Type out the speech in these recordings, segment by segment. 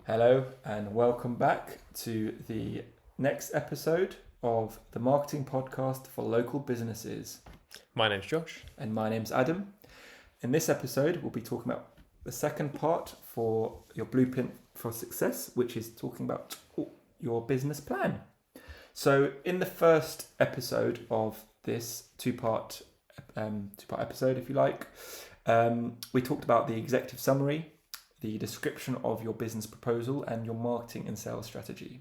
Hello and welcome back to the next episode of the marketing podcast for local businesses. My name's Josh. And my name's Adam. In this episode, we'll be talking about the second part for your blueprint for success, which is talking about your business plan. So in the first episode of this two-part episode, if you like, we talked about the executive summary, the description of your business proposal, and your marketing and sales strategy.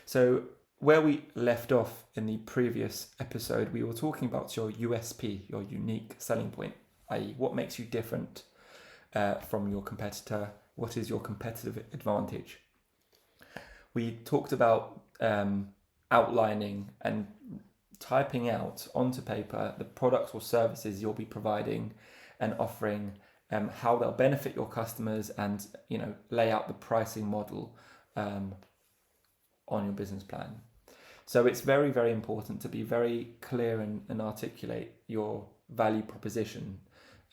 So where we left off in the previous episode, we were talking about your USP, your unique selling point, i.e. what makes you different from your competitor, what is your competitive advantage. We talked about outlining and typing out onto paper the products or services you'll be providing and offering, how they'll benefit your customers, and lay out the pricing model on your business plan. So it's very, very important to be very clear and articulate your value proposition.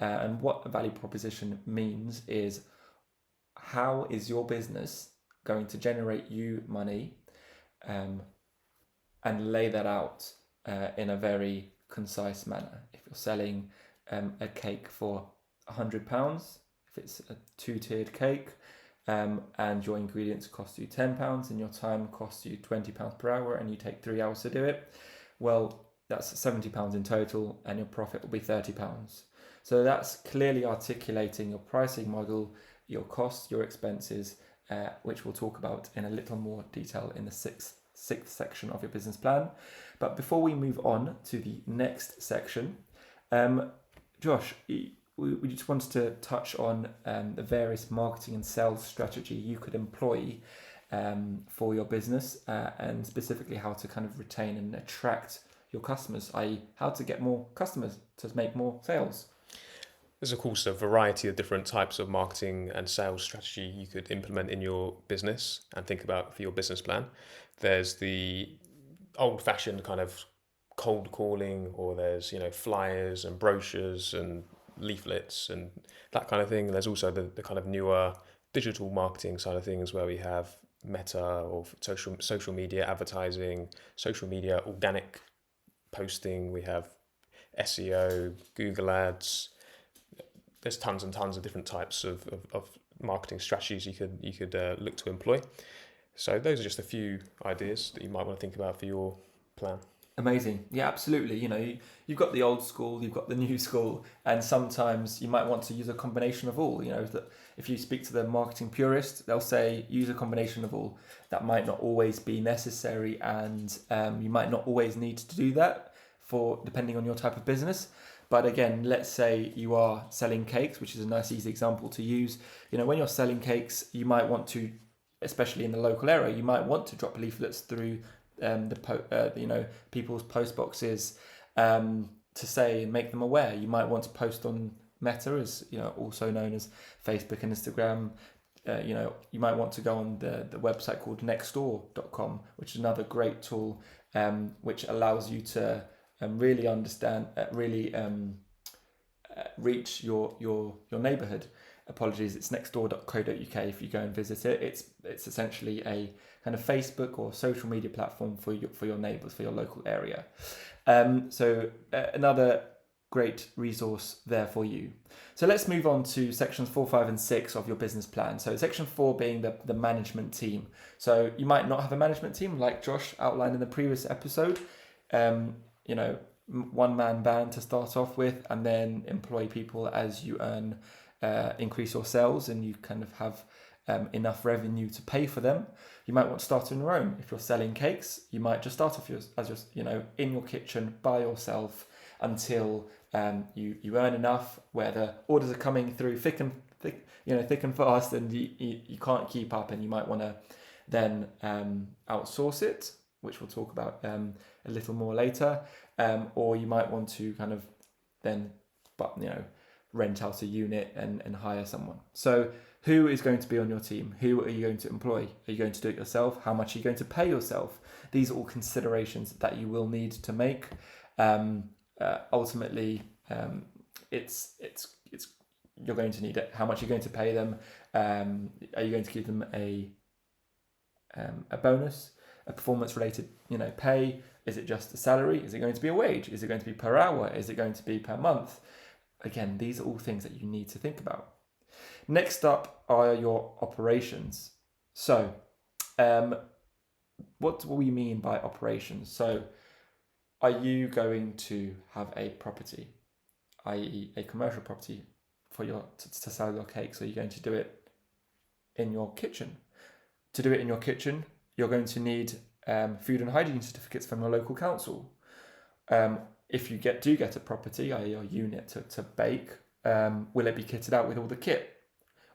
And what a value proposition means is, how is your business going to generate you money, and lay that out in a very concise manner. If you're selling a cake for £100, if it's a two-tiered cake, and your ingredients cost you £10 and your time costs you £20 per hour, and you take 3 hours to do it, well, that's £70 in total, and your profit will be £30. So that's clearly articulating your pricing model, your costs, your expenses, which we'll talk about in a little more detail in the sixth section of your business plan. But before we move on to the next section, Josh, we just wanted to touch on the various marketing and sales strategy you could employ for your business, and specifically how to kind of retain and attract your customers, i.e. how to get more customers to make more sales. There's of course a variety of different types of marketing and sales strategy you could implement in your business and think about for your business plan. There's the old-fashioned kind of cold calling, or there's flyers and brochures and leaflets and that kind of thing. And there's also the kind of newer digital marketing side of things, where we have Meta or social media advertising, social media organic posting. We have SEO, Google Ads. There's tons and tons of different types of marketing strategies you could look to employ. So those are just a few ideas that you might want to think about for your plan. Amazing. Yeah, absolutely. You've got the old school, you've got the new school, and sometimes you might want to use a combination of all. That if you speak to the marketing purist, they'll say use a combination of all. That might not always be necessary, and you might not always need to do that depending on your type of business. But again, let's say you are selling cakes, which is a nice, easy example to use. When you're selling cakes, you might want to, especially in the local area, you might want to drop leaflets through people's post boxes to say, make them aware. You might want to post on Meta, as also known as Facebook and Instagram. You might want to go on the website called nextdoor.com, which is another great tool, which allows you to really understand, reach your neighborhood. Apologies, it's nextdoor.co.uk. If you go and visit it, it's essentially a kind of Facebook or social media platform for your neighbors, for your local area. So another great resource there for you. So let's move on to sections 4, 5, and 6 of your business plan. So section 4 being the management team. So you might not have a management team like Josh outlined in the previous episode. One-man band to start off with, and then employ people as you increase your sales, and you kind of have enough revenue to pay for them. You might want to start on your own. If you're selling cakes, you might just start off in your kitchen by yourself until you earn enough where the orders are coming through thick and fast, and you can't keep up, and you might want to then outsource it, which we'll talk about a little more later, or you might want to kind of then rent out a unit and hire someone. So who is going to be on your team? Who are you going to employ? Are you going to do it yourself? How much are you going to pay yourself? These are all considerations that you will need to make. Ultimately, it's you're going to need it. How much are you going to pay them? Are you going to give them a a bonus, a performance-related, pay? Is it just a salary? Is it going to be a wage? Is it going to be per hour? Is it going to be per month? Again, these are all things that you need to think about. Next up are your operations. So, what do we mean by operations? So, are you going to have a property, i.e. a commercial property to sell your cakes? Are you going to do it in your kitchen? To do it in your kitchen, you're going to need food and hygiene certificates from your local council. If you do get a property, i.e. a unit to bake, will it be kitted out with all the kit?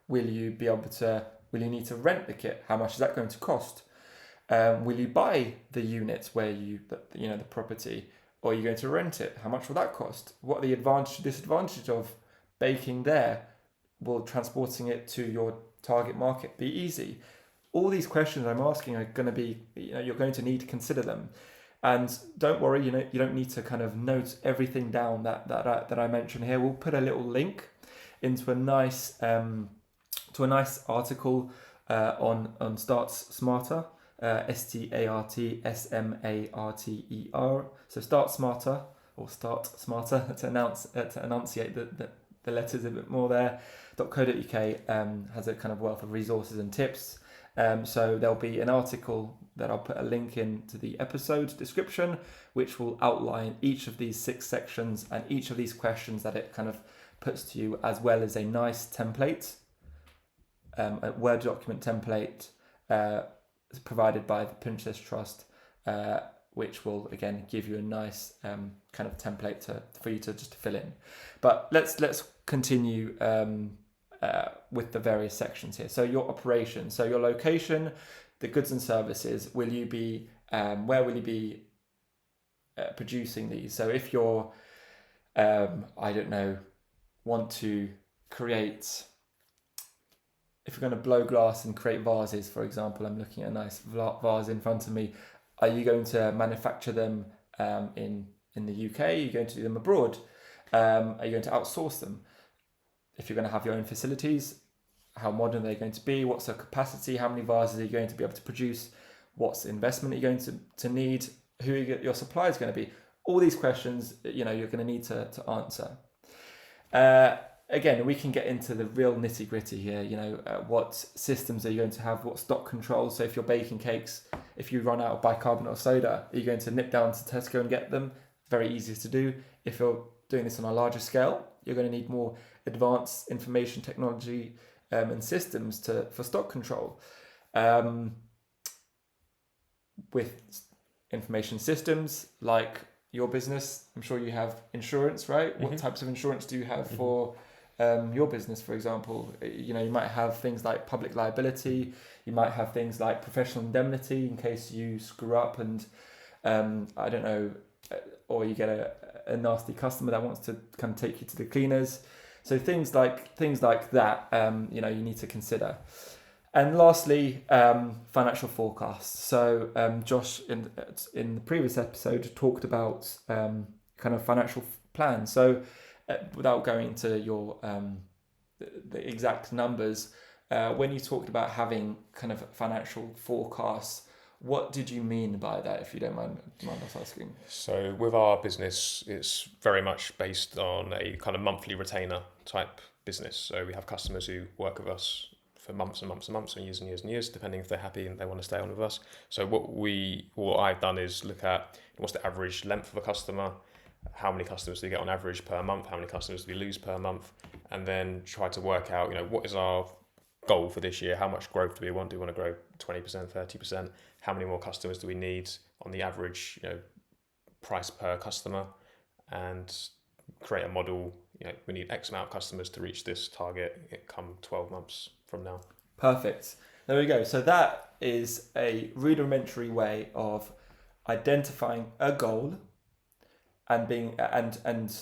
Will you need to rent the kit? How much is that going to cost? Will you buy the unit the property, or are you going to rent it? How much will that cost? What are the advantage and disadvantage of baking there? Will transporting it to your target market be easy? All these questions I'm asking are going to be, you're going to need to consider them. And don't worry, you don't need to kind of note everything down that I mentioned here. We'll put a little link into a nice article on Start Smarter. STARTSMARTER. So Start Smarter, or Start Smarter to enunciate the letters a bit more there. .co.uk has a kind of wealth of resources and tips. So there'll be an article that I'll put a link into the episode description, which will outline each of these 6 sections and each of these questions that it kind of puts to you, as well as a nice template, a Word document template provided by the Princess Trust, which will again give you a nice kind of template for you to just fill in. But let's continue with the various sections here. So your operation, so your location, the goods and services. Will you be where will you be producing these? So if you're want to create. If you're going to blow glass and create vases, for example, I'm looking at a nice vase in front of me. Are you going to manufacture them in the UK? Are you going to do them abroad? Are you going to outsource them? If you're going to have your own facilities, how modern are they going to be? What's their capacity? How many vases are you going to be able to produce? What's the investment you're going to need? Who are your suppliers going to be? All these questions, you're going to need to answer. Again, we can get into the real nitty gritty here. What systems are you going to have? What stock control? So if you're baking cakes, if you run out of bicarbonate of soda, are you going to nip down to Tesco and get them? Very easy to do. If you're doing this on a larger scale, you're going to need more advanced information technology and systems for stock control. With information systems like your business, I'm sure you have insurance, right? Mm-hmm. What types of insurance do you have for your business, for example? You might have things like public liability. You might have things like professional indemnity in case you screw up and or you get a nasty customer that wants to kind of take you to the cleaners. So things like that, you need to consider. And lastly, financial forecasts. So Josh in the previous episode talked about kind of financial plan. So without going into your the exact numbers, when you talked about having kind of financial forecasts, what did you mean by that, if you don't mind us asking? So with our business, it's very much based on a kind of monthly retainer type business. So we have customers who work with us for months and months and months and years and years and years, depending if they're happy and they want to stay on with us. So what I've done is look at what's the average length of a customer, how many customers do we get on average per month, how many customers do we lose per month, and then try to work out, what is our goal for this year? How much growth do we want? Do we want to grow 20%, 30%? How many more customers do we need on the average, price per customer? And create a model. We need X amount of customers to reach this target come 12 months from now. Perfect. There we go. So that is a rudimentary way of identifying a goal and being and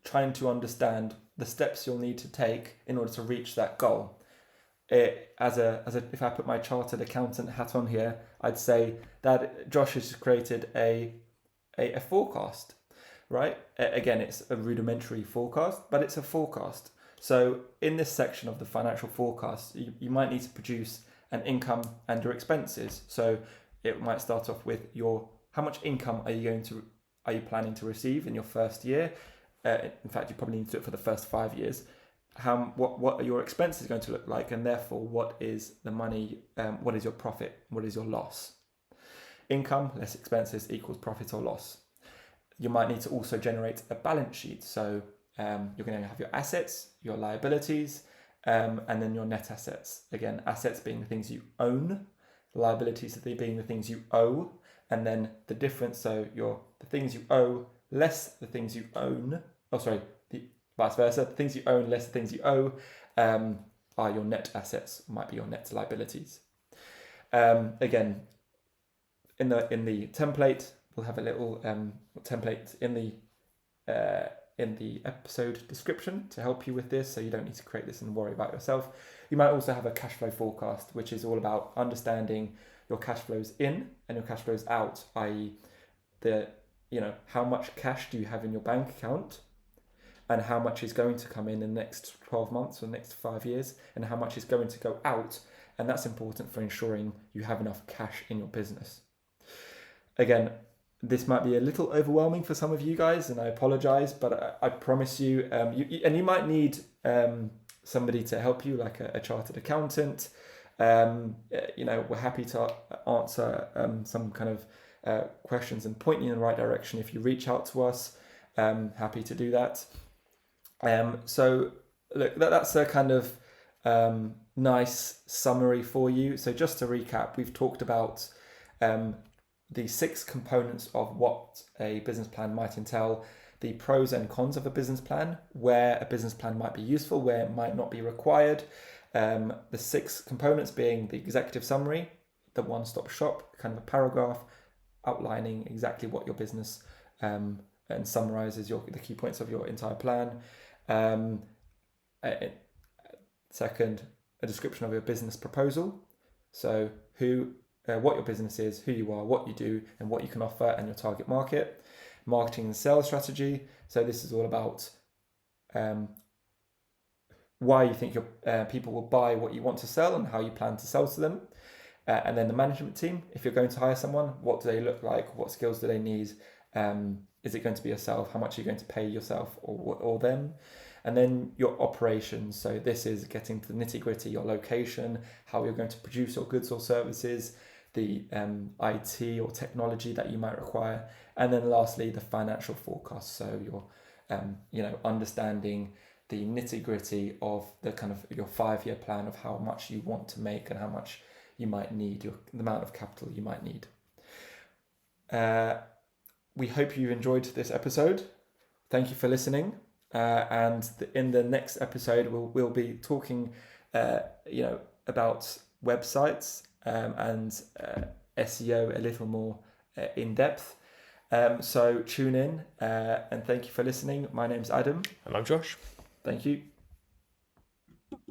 trying to understand the steps you'll need to take in order to reach that goal. If I put my chartered accountant hat on here, I'd say that Josh has created a forecast, right? Again, it's a rudimentary forecast, but it's a forecast. So in this section of the financial forecast, you might need to produce and income and your expenses. So it might start off with how much income are you planning to receive in your first year? In fact, you probably need to do it for the first 5 years. What are your expenses going to look like, and therefore what is the money? What is your profit? What is your loss? Income less expenses equals profit or loss. You might need to also generate a balance sheet. So you're going to have your assets, your liabilities, and then your net assets. Again, assets being the things you own, liabilities being the things you owe, and then the difference. So the things you owe less the things you own. Vice versa. The things you own less the things you owe are your net assets. Might be your net liabilities. Again, in the template, we'll have a little template in the episode description to help you with this, so you don't need to create this and worry about yourself. You might also have a cash flow forecast, which is all about understanding your cash flows in and your cash flows out, i.e. how much cash do you have in your bank account, and how much is going to come in the next 12 months or the next 5 years, and how much is going to go out. And that's important for ensuring you have enough cash in your business. Again, this might be a little overwhelming for some of you guys, and I apologize, but I promise you, you might need somebody to help you, like a chartered accountant. We're happy to answer some kind of questions and point you in the right direction if you reach out to us. Happy to do that. So look, that's a kind of nice summary for you. So just to recap, we've talked about the 6 components of what a business plan might entail, the pros and cons of a business plan, where a business plan might be useful, where it might not be required. The 6 components being the executive summary, the one-stop shop, kind of a paragraph outlining exactly what your business and summarizes the key points of your entire plan. Second, a description of your business proposal. So what your business is, who you are, what you do, and what you can offer, and your target market. Marketing and sales strategy. So this is all about why you think your people will buy what you want to sell and how you plan to sell to them. And then the management team. If you're going to hire someone, what do they look like? What skills do they need? Is it going to be yourself? How much are you going to pay yourself or them? And then your operations. So this is getting to the nitty gritty, your location, how you're going to produce your goods or services, the IT or technology that you might require. And then lastly, the financial forecast. So you're understanding the nitty gritty of the kind of your 5-year plan of how much you want to make and how much you might need, the amount of capital you might need. We hope you enjoyed this episode. Thank you for listening. And in the next episode, we'll be talking, about websites and SEO a little more in depth. So tune in and thank you for listening. My name's Adam. And I'm Josh. Thank you.